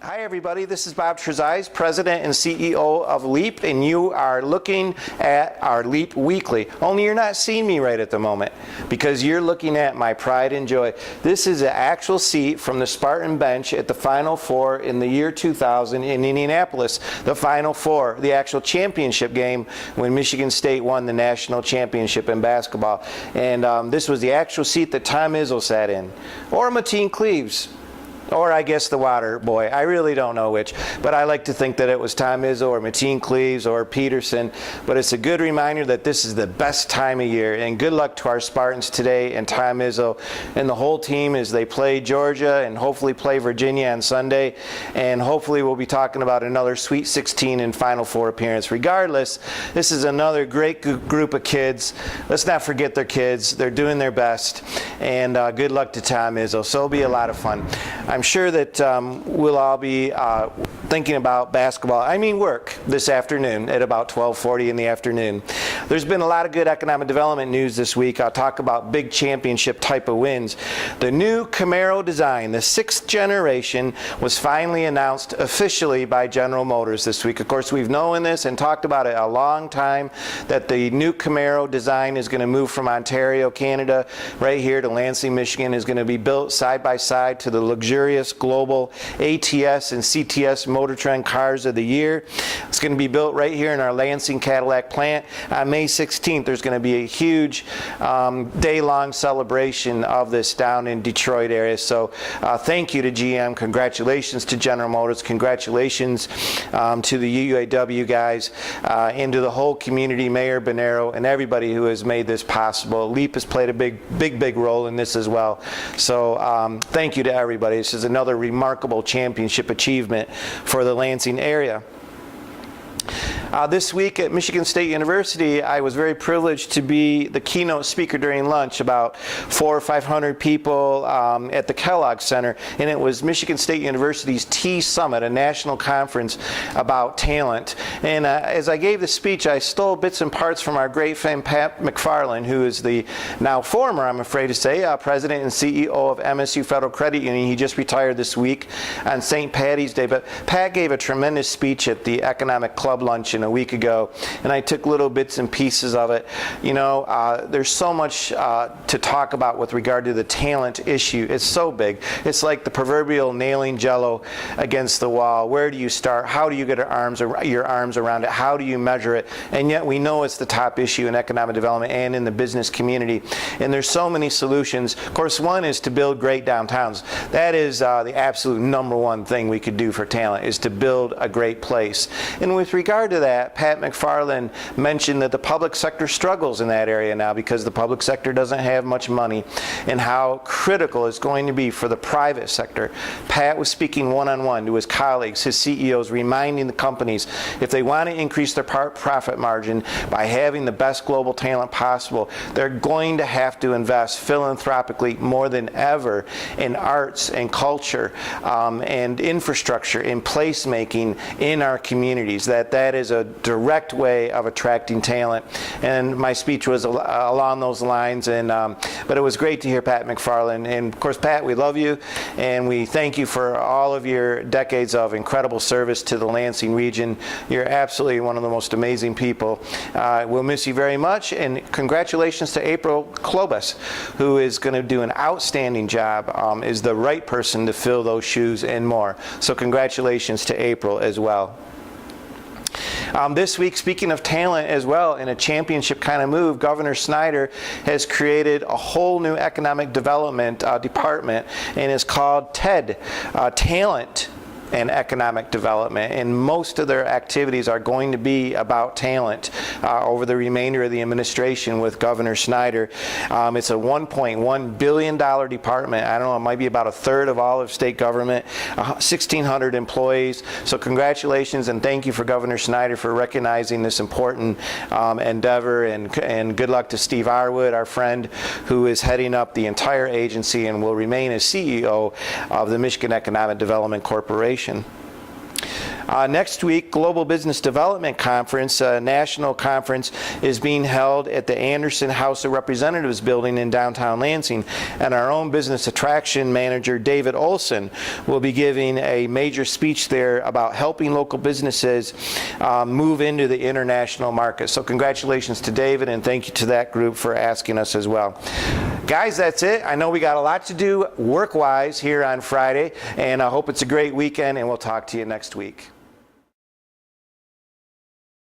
Hi everybody, this is Bob Trezise, President and CEO of LEAP, and you are looking at our LEAP Weekly. Only you're not seeing me right at the moment because you're looking at my pride and joy. This is an actual seat from the Spartan bench at the Final Four in the year 2000 in Indianapolis. The Final Four, the actual championship game when Michigan State won the national championship in basketball. And this was the actual seat that Tom Izzo sat in, or Mateen Cleaves. Or I guess the water boy. I really don't know which. But I like to think that it was Tom Izzo or Mateen Cleaves or Peterson. But it's a good reminder that this is the best time of year. And good luck to our Spartans today and Tom Izzo and the whole team as they play Georgia and hopefully play Virginia on Sunday. And hopefully we'll be talking about another Sweet 16 and Final Four appearance. Regardless, this is another great group of kids. Let's not forget their kids. They're doing their best. And good luck to Tom Izzo. So it'll be a lot of fun. I'm sure that we'll all be thinking about basketball, work, this afternoon at about 12:40 in the afternoon. There's been a lot of good economic development news this week. I'll talk about big championship type of wins. The new Camaro design, the 6th generation, was finally announced officially by General Motors this week. Of course, we've known this and talked about it a long time, that the new Camaro design is going to move from Ontario, Canada, right here to Lansing, Michigan, is going to be built side by side to the luxurious global ATS and CTS Motor Trend Cars of the Year. It's going to be built right here in our Lansing Cadillac plant. On May 16th, there's going to be a huge day-long celebration of this down in Detroit area. So thank you to GM. Congratulations to General Motors. Congratulations to the UAW guys and to the whole community, Mayor Bonero, and everybody who has made this possible. LEAP has played a big role in this as well. So thank you to everybody. This is another remarkable championship achievement for the Lansing area. This week at Michigan State University, I was very privileged to be the keynote speaker during lunch, about 400 or 500 people at the Kellogg Center, and it was Michigan State University's T-Summit, a national conference about talent. And as I gave the speech, I stole bits and parts from our great friend Pat McFarland, who is the now former, I'm afraid to say, president and CEO of MSU Federal Credit Union. He just retired this week on St. Patty's Day. But Pat gave a tremendous speech at the Economic Club Luncheon a week ago, and I took little bits and pieces of it. You know, there's so much to talk about with regard to the talent issue. It's so big. It's like the proverbial nailing Jello against the wall. Where do you start? How do you get your arms around it? How do you measure it? And yet we know it's the top issue in economic development and in the business community. And there's so many solutions. Of course, one is to build great downtowns. That is the absolute #1 thing we could do for talent, is to build a great place. And with regard to that, Pat McFarland mentioned that the public sector struggles in that area now because the public sector doesn't have much money, and how critical it's going to be for the private sector. Pat was speaking one-on-one to his colleagues, his CEOs, reminding the companies if they want to increase their profit margin by having the best global talent possible, they're going to have to invest philanthropically more than ever in arts and culture and infrastructure, in placemaking in our communities. That is a direct way of attracting talent. And my speech was along those lines. And but it was great to hear Pat McFarland. And of course, Pat, we love you, and we thank you for all of your decades of incredible service to the Lansing region. You're absolutely one of the most amazing people. We'll miss you very much. And congratulations to April Klobas, who is going to do an outstanding job, is the right person to fill those shoes and more. So congratulations to April as well. This week, speaking of talent as well, in a championship kind of move, Governor Snyder has created a whole new economic development department, and it's called TED, Talent and Economic Development, and most of their activities are going to be about talent over the remainder of the administration with Governor Snyder. It's a $1.1 billion department. I don't know, it might be about a third of all of state government, 1,600 employees. So congratulations and thank you for Governor Snyder for recognizing this important endeavor, and good luck to Steve Arwood, our friend, who is heading up the entire agency and will remain as CEO of the Michigan Economic Development Corporation. Next week, Global Business Development Conference, a national conference, is being held at the Anderson House of Representatives building in downtown Lansing, and our own business attraction manager, David Olson, will be giving a major speech there about helping local businesses move into the international market. So congratulations to David, and thank you to that group for asking us as well. Guys, that's it. I know we got a lot to do work-wise here on Friday, and I hope it's a great weekend, and we'll talk to you next week.